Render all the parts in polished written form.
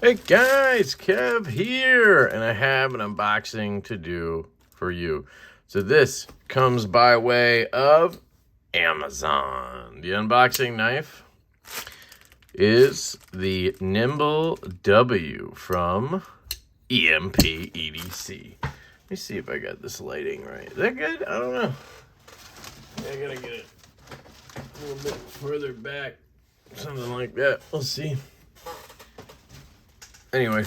Hey guys, Kev here, and I have an unboxing to do for you. So this comes by way of Amazon. The unboxing knife is the Nimble W from LeftyEDC. Let me see if I got this lighting right. Is that good? I don't know. I gotta get it a little bit further back. Something like that. We'll see. Anyway,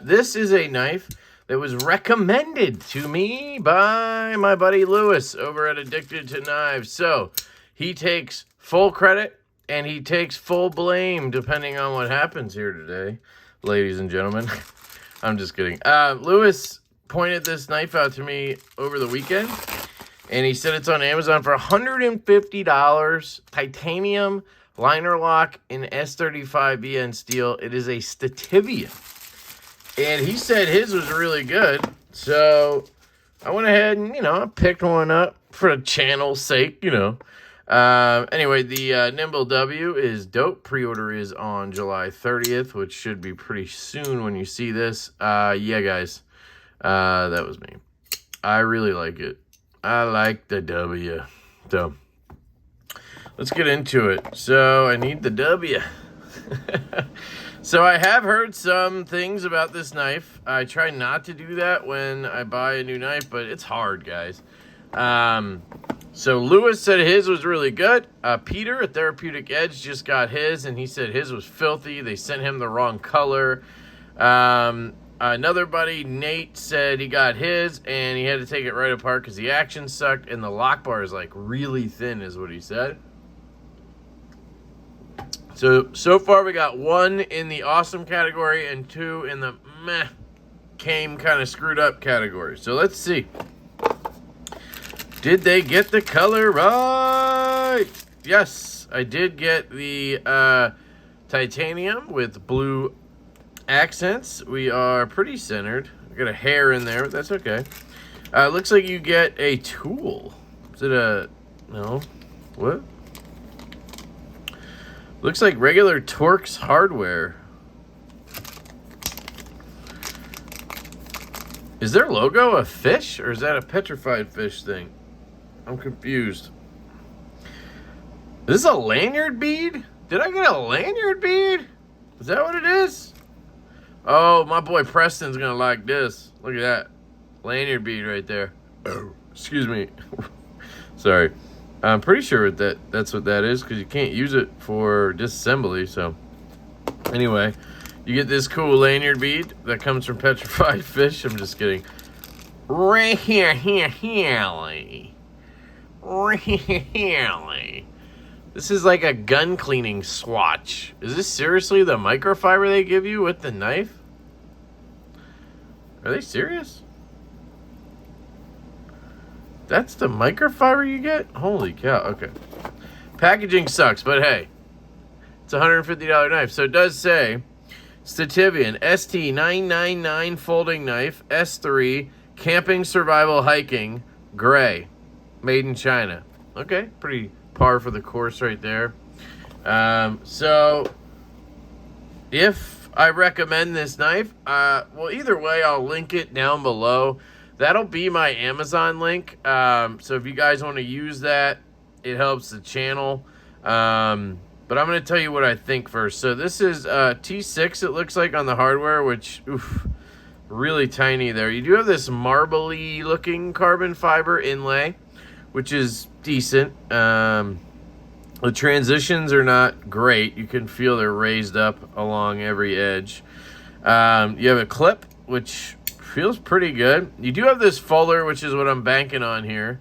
this is a knife that was recommended to me by my buddy Lewis over at Addicted to Knives. So he takes full credit and he takes full blame depending on what happens here today, ladies and gentlemen. I'm just kidding. Lewis pointed this knife out to me over the weekend, and he said it's on Amazon for $150, titanium liner lock in S35VN steel. It is a Stitivien. And he said his was really good. So I went ahead and, I picked one up for the channel's sake, Anyway, the Nimble W is dope. Pre-order is on July 30th, which should be pretty soon when you see this. Yeah, guys. That was me. I really like it. I like the W. So let's get into it. So I need the W. So I have heard some things about this knife. I try not to do that when I buy a new knife, but it's hard, guys. So Lewis said his was really good. Peter at Therapeutic Edge just got his, and he said his was filthy. They sent him the wrong color. Another buddy, Nate, said he got his, and he had to take it right apart because the action sucked, and the lock bar is like really thin, is what he said. So far we got 1 in the awesome category and 2 in the meh, came kind of screwed up category. So let's see. Did they get the color right? Yes, I did get the titanium with blue accents. We are pretty centered. I got a hair in there, but that's okay. Looks like you get a tool. Is it a... No. What? Looks like regular Torx hardware. Is their logo a fish, or is that a petrified fish thing? I'm confused. Is this a lanyard bead? Did I get a lanyard bead? Is that what it is? Oh, my boy Preston's gonna like this. Look at that. Lanyard bead right there. Oh, excuse me. Sorry. I'm pretty sure that's what that is, because you can't use it for disassembly. So anyway, you get this cool lanyard bead that comes from petrified fish. I'm just kidding. Really. This is like a gun cleaning swatch. Is this seriously the microfiber they give you with the knife? Are they serious? That's the microfiber you get? Holy cow. Okay. Packaging sucks, but hey. It's a $150 knife. So it does say Stitivien ST999 folding knife, S3, camping, survival, hiking, gray. Made in China. Okay. Pretty par for the course right there. So if I recommend this knife, well, either way, I'll link it down below. That'll be my Amazon link. So if you guys want to use that, it helps the channel. But I'm going to tell you what I think first. So this is T6, it looks like, on the hardware, which, oof, really tiny there. You do have this marbly looking carbon fiber inlay, which is decent. The transitions are not great. You can feel they're raised up along every edge. You have a clip, which feels pretty good. You do have this folder, which is what I'm banking on here.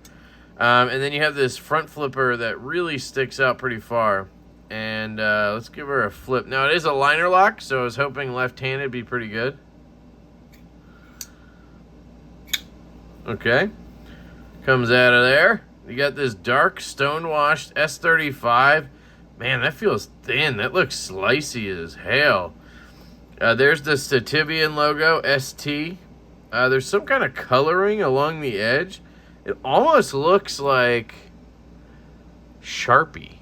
And then you have this front flipper that really sticks out pretty far. And let's give her a flip. Now, it is a liner lock, so I was hoping left-handed would be pretty good. Okay. Comes out of there. You got this dark stone-washed S35. Man, that feels thin. That looks slicey as hell. There's the Stitivien logo, ST. There's some kind of coloring along the edge. It almost looks like Sharpie.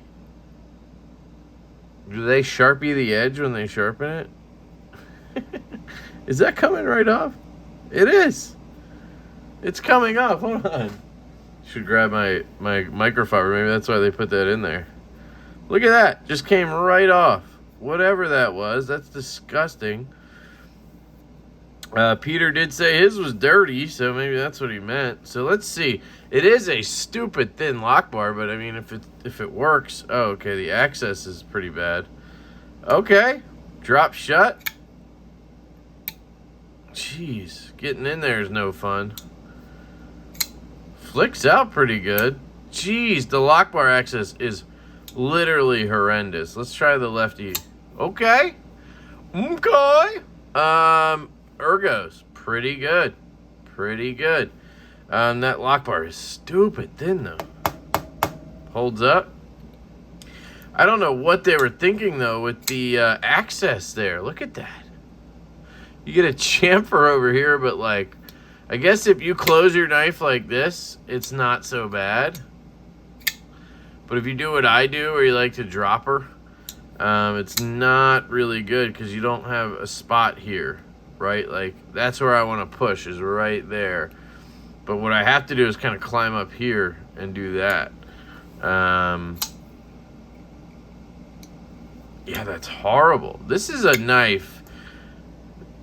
Do they Sharpie the edge when they sharpen it? Is that coming right off? It is. It's coming off. Hold on. Should grab my microfiber. Maybe that's why they put that in there. Look at that. Just came right off. Whatever that was. That's disgusting. Peter did say his was dirty, so maybe that's what he meant. So let's see. It is a stupid thin lock bar, but I mean, if it works. Oh, okay. The access is pretty bad. Okay. Drop shut. Jeez. Getting in there is no fun. Flicks out pretty good. Jeez, the lock bar access is literally horrendous. Let's try the lefty. Okay. Okay. Ergos. Pretty good. Pretty good. That lock bar is stupid thin though. Holds up. I don't know what they were thinking though with the access there. Look at that. You get a chamfer over here, but like, I guess if you close your knife like this, it's not so bad. But if you do what I do, where you like to drop her, it's not really good because you don't have a spot here, right? Like, that's where I want to push, is right there. But what I have to do is kind of climb up here and do that. Yeah, that's horrible. This is a knife.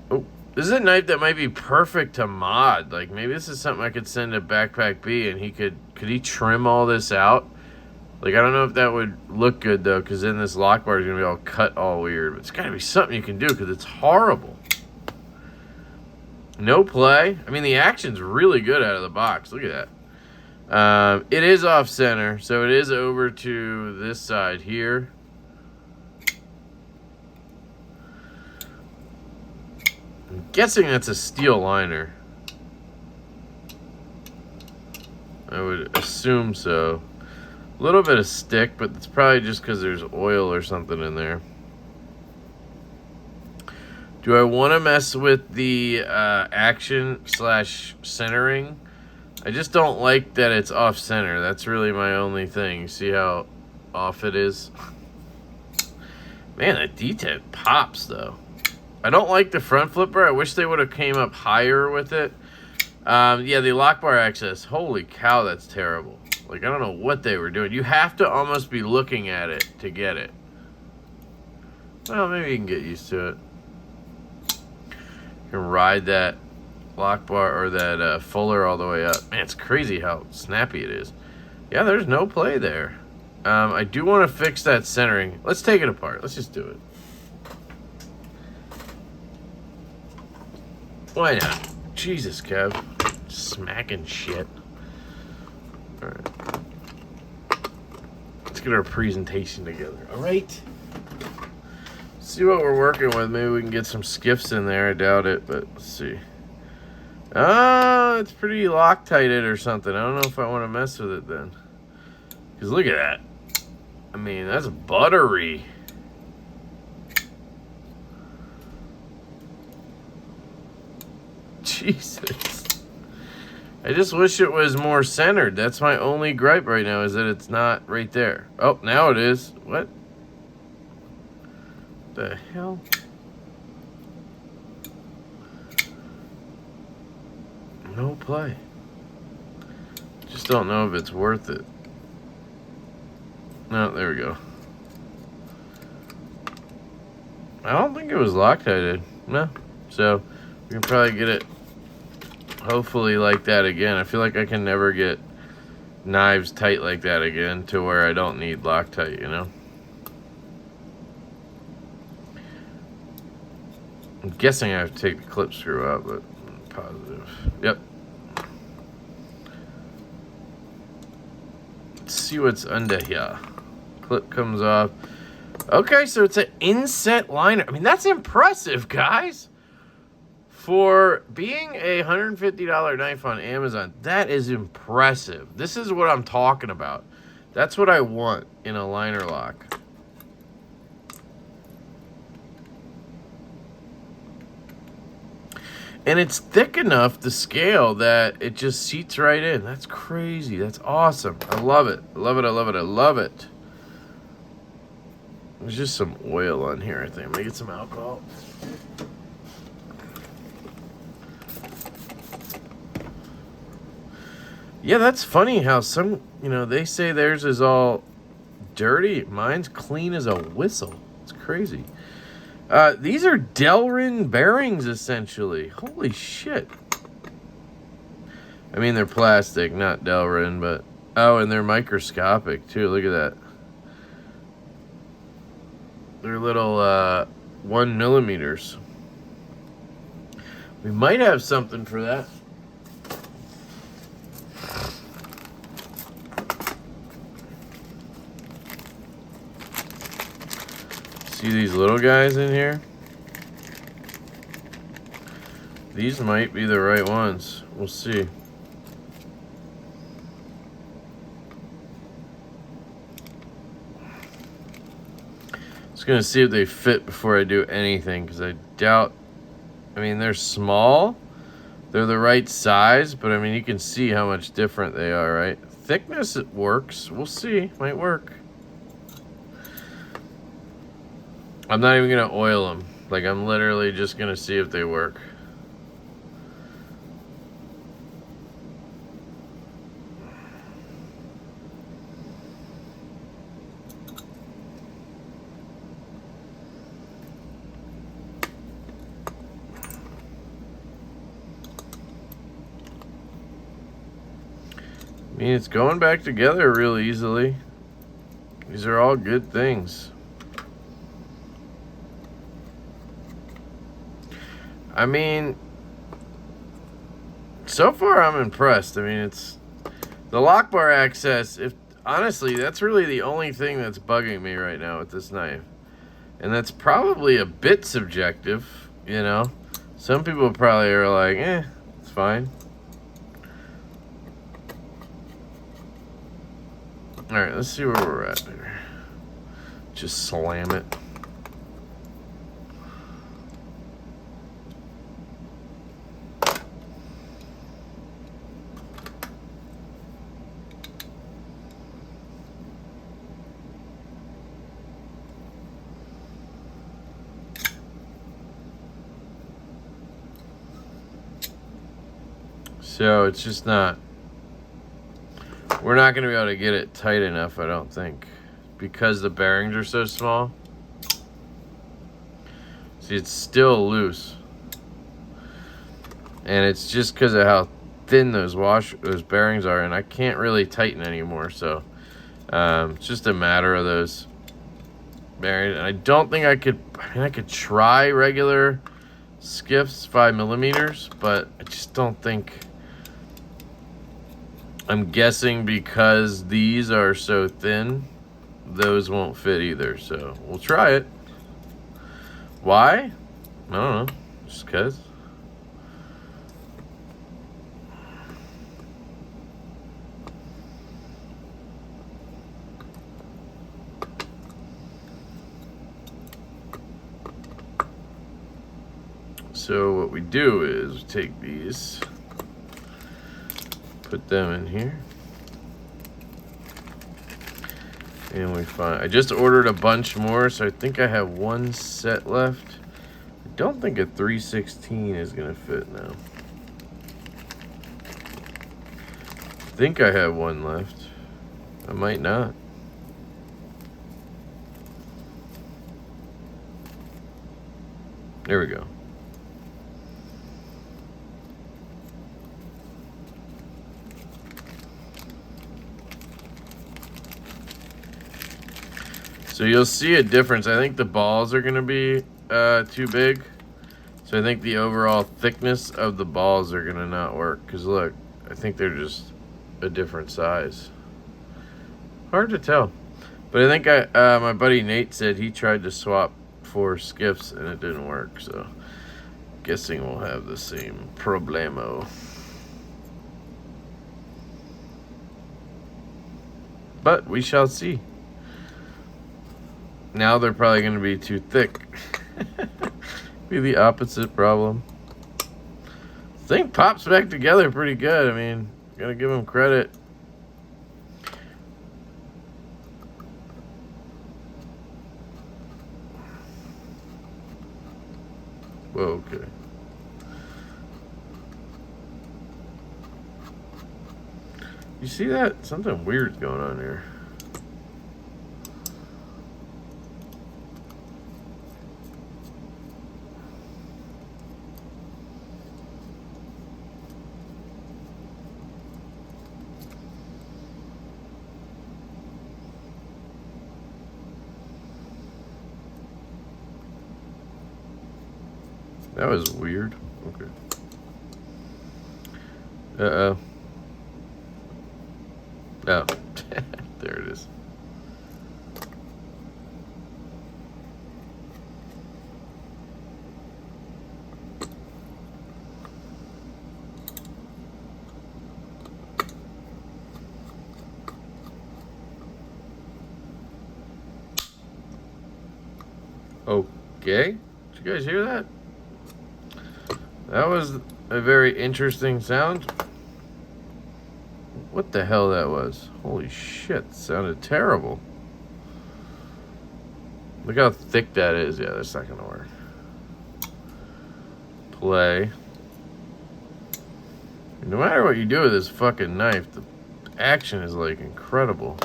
Oh, this is a knife that might be perfect to mod. Like, maybe this is something I could send to Backpack B and could he trim all this out? Like, I don't know if that would look good though, because then this lock bar is gonna be all cut all weird. But it's gotta be something you can do because it's horrible. No play. I mean, the action's really good out of the box. Look at that. It is off center, so it is over to this side here. I'm guessing that's a steel liner. I would assume so. A little bit of stick, but it's probably just because there's oil or something in there. Do I want to mess with the action / centering? I just don't like that it's off center. That's really my only thing. See how off it is? Man, that D10 pops though. I don't like the front flipper. I wish they would have came up higher with it. Yeah, the lock bar access. Holy cow, that's terrible. Like, I don't know what they were doing. You have to almost be looking at it to get it. Well, maybe you can get used to it. You can ride that lock bar or that fuller all the way up. Man, it's crazy how snappy it is. Yeah, there's no play there. I do want to fix that centering. Let's take it apart. Let's just do it. Why not? Jesus, Kev. Smacking shit. Alright. Let's get our presentation together. Alright. See what we're working with. Maybe we can get some skiffs in there. I doubt it, but let's see. It's pretty Loctited or something. I don't know if I want to mess with it then. Because look at that. I mean, that's buttery. Jesus. I just wish it was more centered. That's my only gripe right now, is that it's not right there. Oh, now it is. What? The hell? No play. Just don't know if it's worth it. No, there we go. I don't think it was Loctited. No. So, we can probably get it hopefully like that again. I feel like I can never get knives tight like that again to where I don't need Loctite, you know? I'm guessing I have to take the clip screw out, but I'm positive. Yep. Let's see what's under here. Clip comes off. Okay, so it's an inset liner. I mean, that's impressive, guys. For being a $150 knife on Amazon, that is impressive. This is what I'm talking about. That's what I want in a liner lock. And it's thick enough to scale that it just seats right in. That's crazy. That's awesome. I love it. I love it. I love it. I love it. There's just some oil on here, I think. I'm going to get some alcohol. Yeah, that's funny how some, they say theirs is all dirty. Mine's clean as a whistle. It's crazy. These are Delrin bearings, essentially. Holy shit. I mean, they're plastic, not Delrin, but... Oh, and they're microscopic, too. Look at that. They're little 1 millimeters. We might have something for that. See these little guys in here? These might be the right ones. We'll see. Just gonna see if they fit before I do anything, because I doubt. I mean, they're small. They're the right size, but I mean, you can see how much different they are, right? Thickness, it works. We'll see. Might work. I'm not even gonna oil them. Like, I'm literally just gonna see if they work. I mean, it's going back together real easily. These are all good things. I mean, so far I'm impressed. I mean, it's the lock bar access. Honestly, that's really the only thing that's bugging me right now with this knife. And that's probably a bit subjective, Some people probably are like, it's fine. All right, let's see where we're at here. Just slam it. So it's just not. We're not going to be able to get it tight enough, I don't think, because the bearings are so small. See, it's still loose. And it's just because of how thin those bearings are, and I can't really tighten anymore. So it's just a matter of those bearings. And I don't think I could. I could try regular skiffs 5 millimeters, but I just don't think. I'm guessing because these are so thin, those won't fit either. So we'll try it. Why? I don't know. Just because. So what we do is we take these, put them in here, and we find, I just ordered a bunch more, so I think I have one set left. I don't think a 316 is gonna fit now. I think I have one left. I might not. There we go. So you'll see a difference. I think the balls are going to be too big. So I think the overall thickness of the balls are going to not work. Because look, I think they're just a different size. Hard to tell. But I think my buddy Nate said he tried to swap 4 skiffs and it didn't work. So guessing we'll have the same problemo. But we shall see. Now they're probably going to be too thick. Be the opposite problem. Thing pops back together pretty good. I mean, gotta give them credit. Whoa, okay. You see that? Something weird's going on here. That was weird. Okay. Uh-oh. Oh. There it is. Okay. Did you guys hear that? That was a very interesting sound. What the hell that was? Holy shit, sounded terrible. Look how thick that is. Yeah, that's not gonna work. Play. No matter what you do with this fucking knife, the action is like incredible.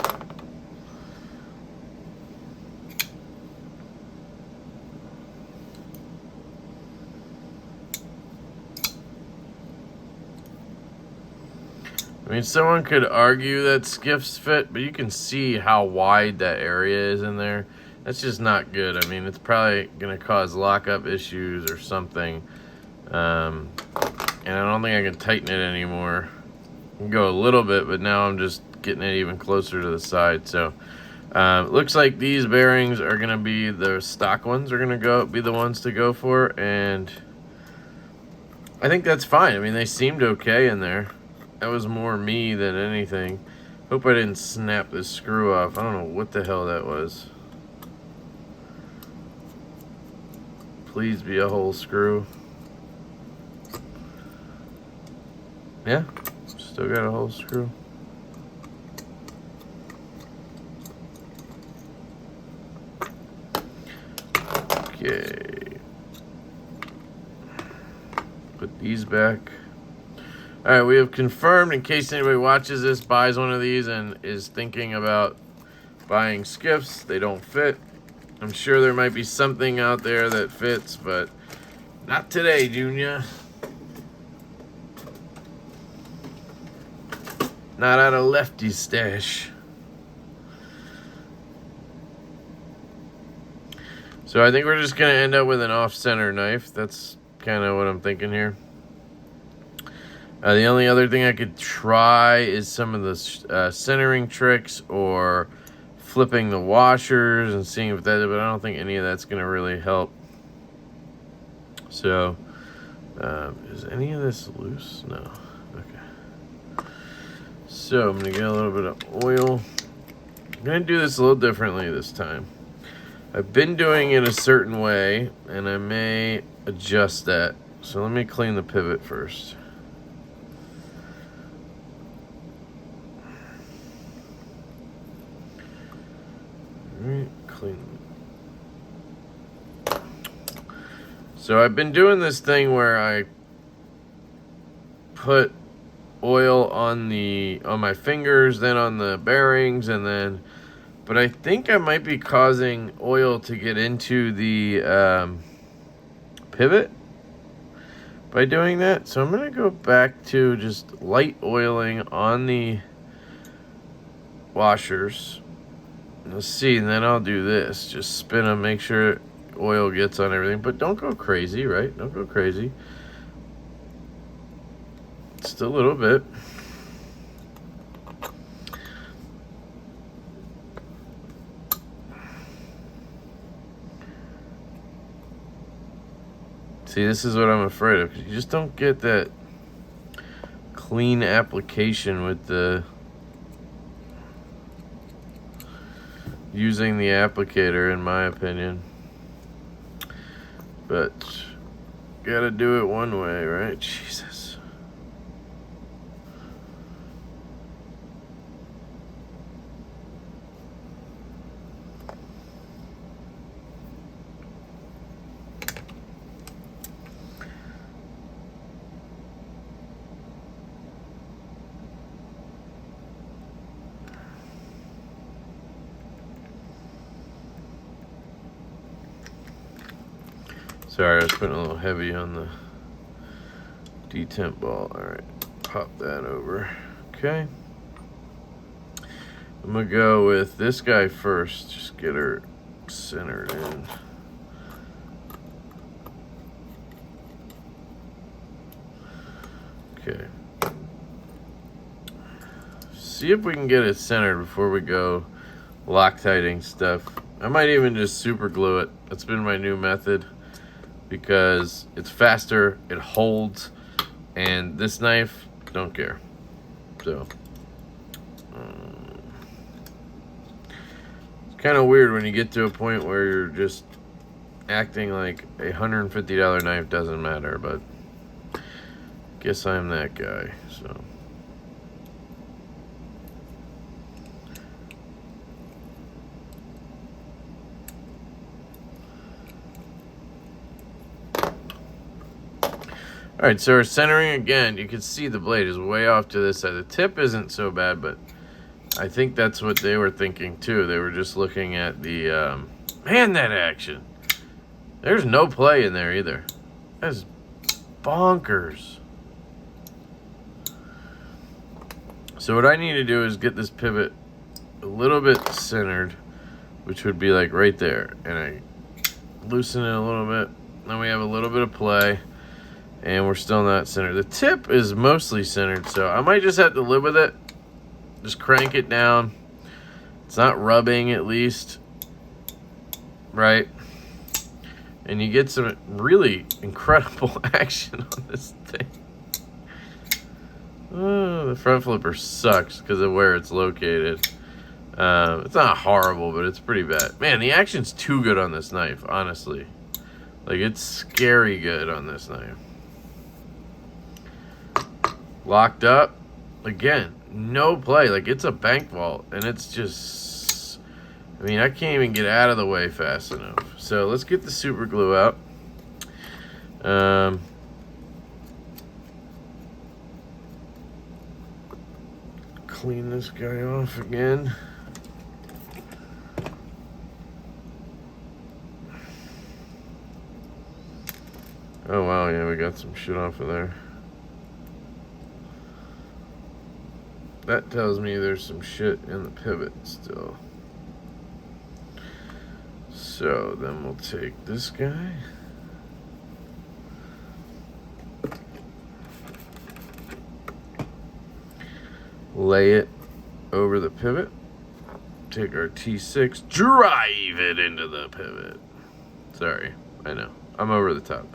I mean, someone could argue that skiffs fit, but you can see how wide that area is in there. That's just not good. I mean, it's probably going to cause lockup issues or something. And I don't think I can tighten it anymore. I can go a little bit, but now I'm just getting it even closer to the side. So, it looks like these bearings are going to be the stock ones are going to be the ones to go for. And I think that's fine. I mean, they seemed okay in there. That was more me than anything. Hope I didn't snap this screw off. I don't know what the hell that was. Please be a whole screw. Yeah, still got a whole screw. Okay. Put these back. All right, we have confirmed, in case anybody watches this, buys one of these, and is thinking about buying skiffs. They don't fit. I'm sure there might be something out there that fits, but not today, Junior. Not out of Lefty's stash. So I think we're just going to end up with an off-center knife. That's kind of what I'm thinking here. The only other thing I could try is some of the centering tricks or flipping the washers and seeing if that, but I don't think any of that's going to really help. So, is any of this loose? No. Okay. So, I'm going to get a little bit of oil. I'm going to do this a little differently this time. I've been doing it a certain way, and I may adjust that. So, let me clean the pivot first. Clean. So I've been doing this thing where I put oil on my fingers, then on the bearings, and then, but I think I might be causing oil to get into the pivot by doing that. So I'm going to go back to just light oiling on the washers. Let's see, and then I'll do this. Just spin them, make sure oil gets on everything. But don't go crazy, right? Don't go crazy. Just a little bit. See, this is what I'm afraid of. You just don't get that clean application with the using the applicator, in my opinion. But gotta do it one way, right? Jesus. Sorry, I was putting a little heavy on the detemp ball. All right, pop that over. Okay. I'm gonna go with this guy first. Just get her centered in. Okay. See if we can get it centered before we go Loctiting stuff. I might even just super glue it. That's been my new method because it's faster, it holds, and this knife, don't care. So it's kind of weird when you get to a point where you're just acting like a $150 knife doesn't matter, but guess I'm that guy. So all right, so we're centering again. You can see the blade is way off to this side. The tip isn't so bad, but I think that's what they were thinking too. They were just looking at the, man, that action. There's no play in there either. That's bonkers. So what I need to do is get this pivot a little bit centered, which would be like right there. And I loosen it a little bit. Then we have a little bit of play. And we're still not centered. The tip is mostly centered, so I might just have to live with it. Just crank it down. It's not rubbing, at least. Right? And you get some really incredible action on this thing. Oh, the front flipper sucks because of where it's located. It's not horrible, but it's pretty bad. Man, the action's too good on this knife, honestly. Like, it's scary good on this knife. Locked up. Again, no play. Like, it's a bank vault, and it's just... I mean, I can't even get out of the way fast enough. So, let's get the super glue out. Clean this guy off again. Oh, wow, yeah, we got some shit off of there. That tells me there's some shit in the pivot still. So then we'll take this guy. Lay it over the pivot. Take our T6, drive it into the pivot. Sorry, I know. I'm over the top.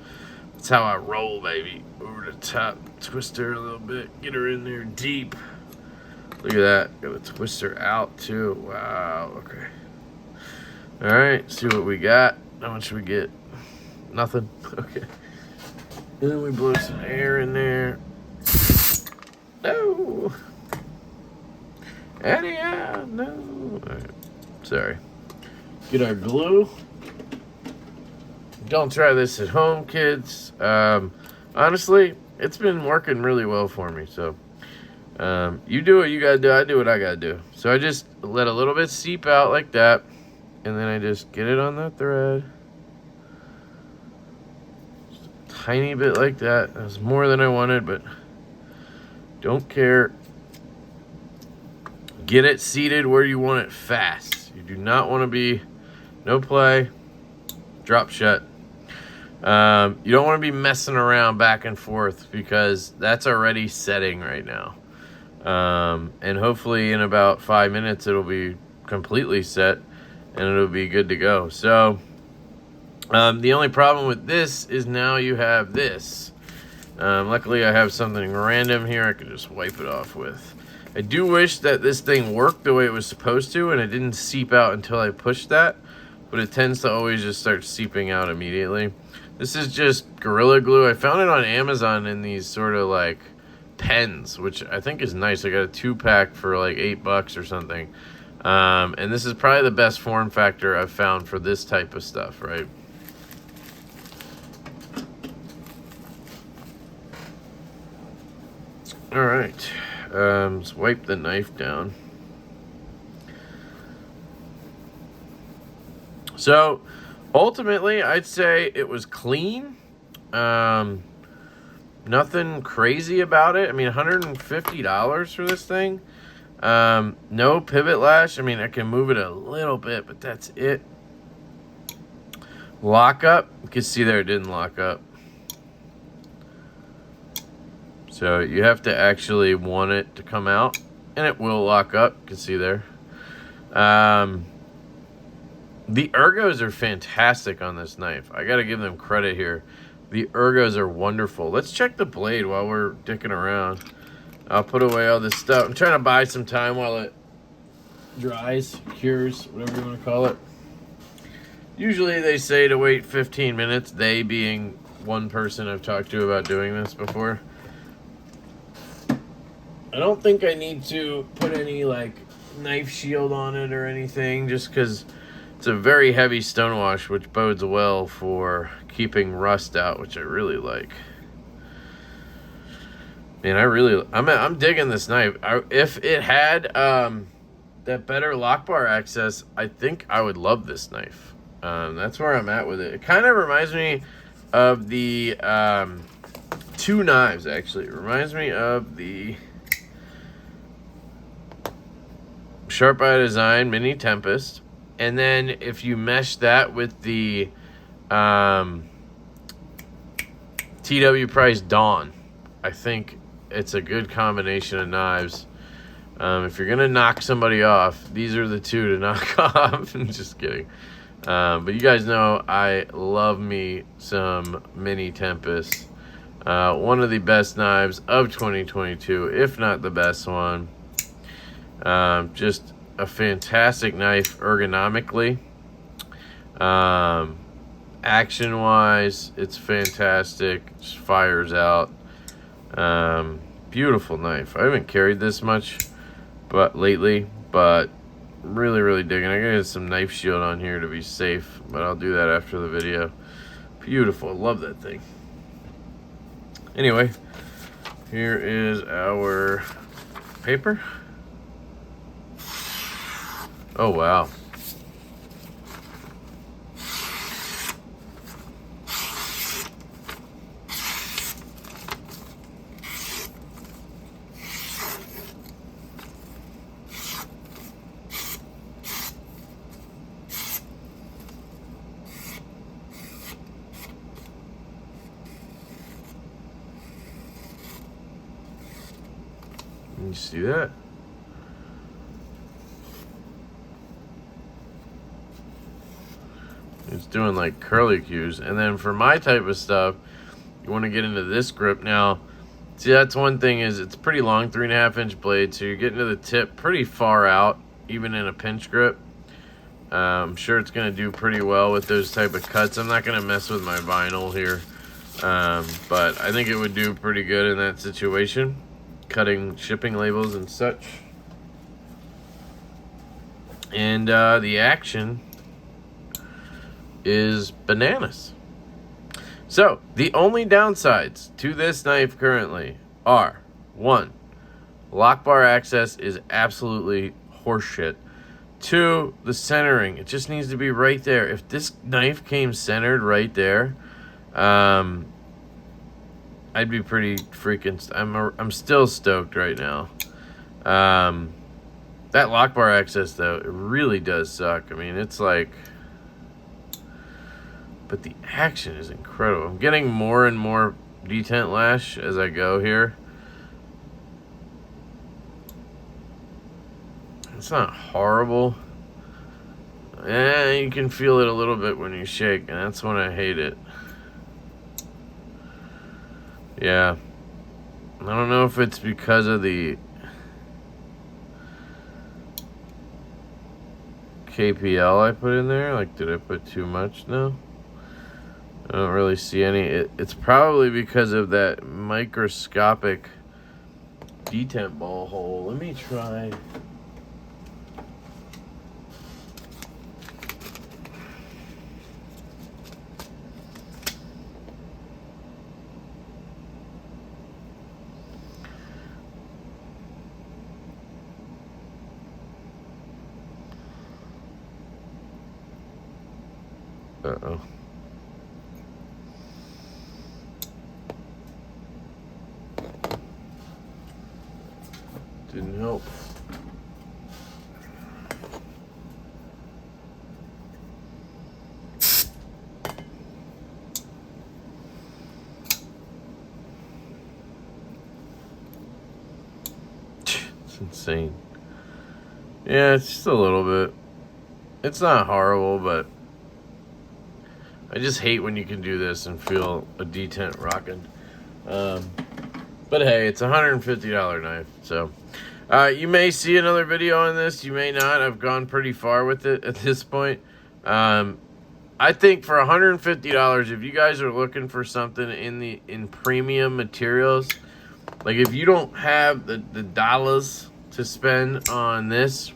That's how I roll, baby. Over the top. Twist her a little bit. Get her in there deep. Look at that. Got to twist her out too. Wow. Okay. All right. See what we got. How much we get? Nothing. Okay. And then we blow some air in there. No. Eddie, no. All right. Sorry. Get our glue. Don't try this at home, kids. Honestly, it's been working really well for me. So. You do what you gotta do, I do what I gotta do. So I just let a little bit seep out like that, and then I just get it on that thread. Just a tiny bit like that. That was more than I wanted, but don't care. Get it seated where you want it fast. You do not want to be no play, drop shut. You don't want to be messing around back and forth because that's already setting right now. And hopefully in about 5 minutes it'll be completely set and it'll be good to go. So the only problem with this is now you have this. Luckily I have something random here I can just wipe it off with. I do wish that this thing worked the way it was supposed to and it didn't seep out until I pushed that, but it tends to always just start seeping out immediately. This is just Gorilla Glue. I found it on Amazon in these sort of like pens, which I think is nice. I got a 2-pack for like $8 or something. And this is probably the best form factor I've found for this type of stuff, right? All right. Let's wipe the knife down. So Ultimately, I'd say it was clean. Nothing crazy about it. I mean, $150 for this thing. No pivot lash. I mean, I can move it a little bit, but that's it. Lock up. You can see there it didn't lock up. So you have to actually want it to come out, and it will lock up. You can see there. The ergos are fantastic on this knife. I got to give them credit here. The ergos are wonderful. Let's check the blade while we're dicking around. I'll put away all this stuff. I'm trying to buy some time while it dries, cures, whatever you want to call it. Usually they say to wait 15 minutes, they being one person I've talked to about doing this before. I don't think I need to put any like knife shield on it or anything, just because it's a very heavy stonewash, which bodes well for keeping rust out, which I really like. Man, I'm digging this knife. If it had that better lock bar access, I think I would love this knife. That's where I'm at with it. It kind of reminds me of the two knives, actually. It reminds me of the Sharp by Design Mini Tempest. And then if you mesh that with the TW Price Dawn, I think it's a good combination of knives. If you're going to knock somebody off, these are the two to knock off. I'm just kidding. But you guys know I love me some Mini Tempest. One of the best knives of 2022, if not the best one. Just a fantastic knife ergonomically. Action wise, it's fantastic. Just fires out. Beautiful knife. I haven't carried this much lately, but really digging. I gotta get some knife shield on here to be safe, but I'll do that after the video. Beautiful. Love that thing. Anyway, here is our paper. Oh, wow. You see that? It's doing like curly cues. And then for my type of stuff, you want to get into this grip. Now, see, that's one thing, is it's pretty long, 3.5-inch blade, so you're getting to the tip pretty far out, even in a pinch grip. I'm sure it's going to do pretty well with those type of cuts. I'm not going to mess with my vinyl here, but I think it would do pretty good in that situation, cutting shipping labels and such. And the action is bananas. So the only downsides to this knife currently are: 1, lock bar access is absolutely horseshit. 2, the centering, it just needs to be right there. If this knife came centered right there, I'd be pretty freaking I'm still stoked right now. That lock bar access, though, it really does suck. I mean, it's like, but the action is incredible. I'm getting more and more detent lash as I go here. It's not horrible. You can feel it a little bit when you shake, and that's when I hate it. Yeah. I don't know if it's because of the KPL I put in there. Like, did I put too much? No. I don't really see any. It's probably because of that microscopic detent ball hole. Let me try. Uh-oh. Didn't help. It's insane. Yeah, it's just a little bit. It's not horrible, but I just hate when you can do this and feel a detent rocking. But hey, it's a $150 knife, so you may see another video on this. You may not. I've gone pretty far with it at this point. I think for $150, if you guys are looking for something in premium materials, like if you don't have the dollars to spend on this,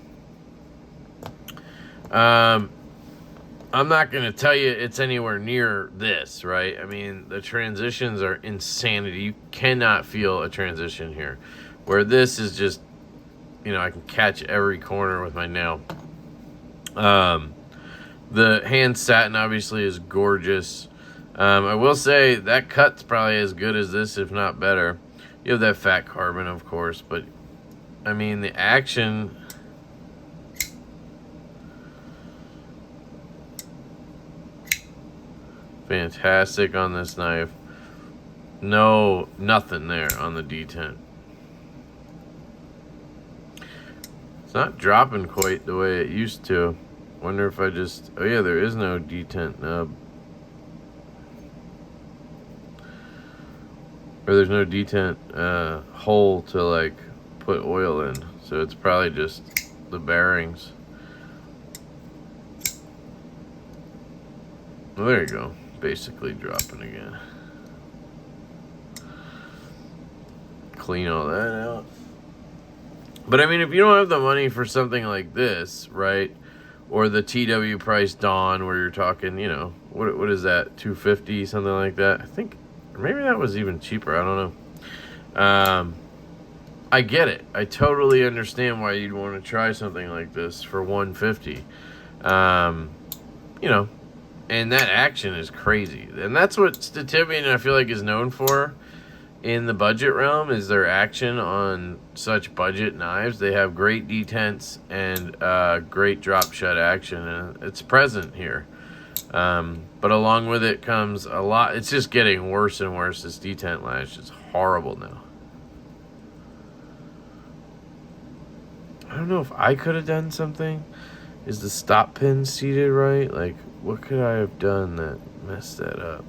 I'm not going to tell you it's anywhere near this, right? I mean, the transitions are insanity. You cannot feel a transition here. Where this is just, you know, I can catch every corner with my nail. The hand satin obviously is gorgeous. I will say that cut's probably as good as this, if not better. You have that fat carbon, of course, but I mean, the action... fantastic on this knife. No, nothing there on the detent. It's not dropping quite the way it used to. Wonder if I just... oh yeah, there is no detent nub. Or there's no detent hole to like put oil in. So it's probably just the bearings. Well, there you go. Basically dropping again. Clean all that out. But I mean, if you don't have the money for something like this, right? Or the TW price Dawn, where you're talking, you know, what is that, $250, something like that? I think, or maybe that was even cheaper. I don't know. I get it. I totally understand why you'd want to try something like this for $150. You know, and that action is crazy. And that's what Stitivien, I feel like, is known for in the budget realm, is their action on such budget knives. They have great detents and great drop shut action, and it's present here. But along with it comes a lot. It's just getting worse and worse. This detent lash is horrible now. I don't know if I could have done something. Is the stop pin seated right? Like, what could I have done that messed that up?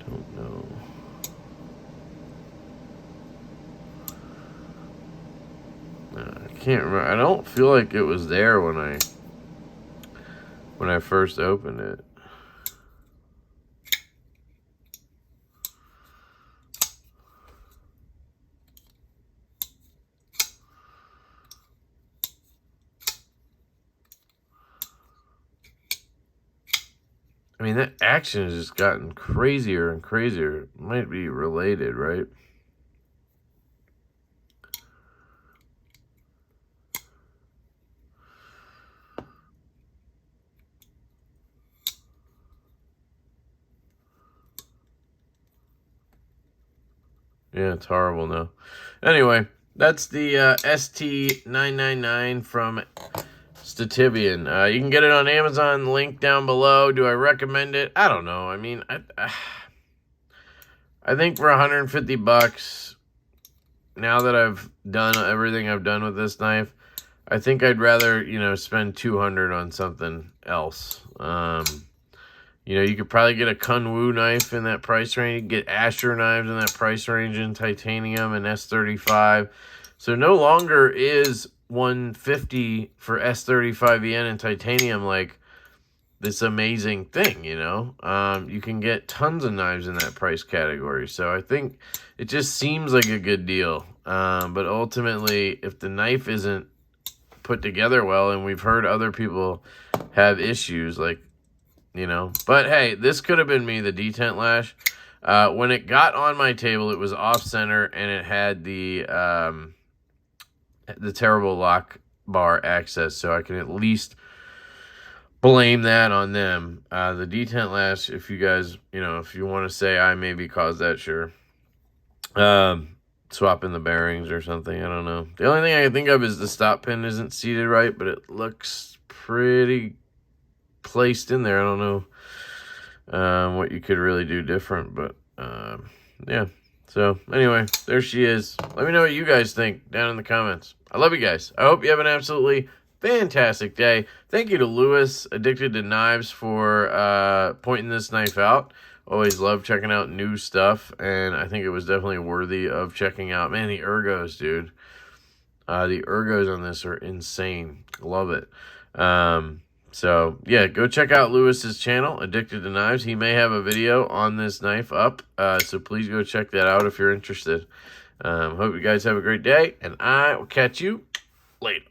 Don't know. I can't remember. I don't feel like it was there when I first opened it. I mean, that action has just gotten crazier and crazier. It might be related, right? Yeah, it's horrible now. Anyway, that's the ST999 from Stitivien. You can get it on Amazon, link down below. Do I recommend it? I don't know. I mean, I think for 150 bucks, now that I've done everything I've done with this knife, I think I'd rather, you know, spend 200 on something else. You know, you could probably get a Kunwu knife in that price range. You can get Asher knives in that price range in titanium and S35. So no longer is 150 for S35EN and titanium like this amazing thing, you know. You can get tons of knives in that price category. So I think it just seems like a good deal. But ultimately, if the knife isn't put together well, and we've heard other people have issues, like, you know. But hey, this could have been me, the detent lash. When it got on my table, it was off-center, and it had the terrible lock bar access, so I can at least blame that on them. The detent lash, if you guys, if you want to say I maybe caused that, sure. Swapping the bearings or something, I don't know. The only thing I can think of is the stop pin isn't seated right, but it looks pretty placed in there. I don't know what you could really do different, but yeah. So anyway, there she is. Let me know what you guys think down in the comments. I love you guys. I hope you have an absolutely fantastic day. Thank you to Lewis, Addicted to Knives, for pointing this knife out. Always love checking out new stuff, and I think it was definitely worthy of checking out. Man, the ergos, dude. The ergos on this are insane. Love it. So, yeah, go check out Lewis's channel, Addicted to Knives. He may have a video on this knife up, so please go check that out if you're interested. Hope you guys have a great day, and I will catch you later.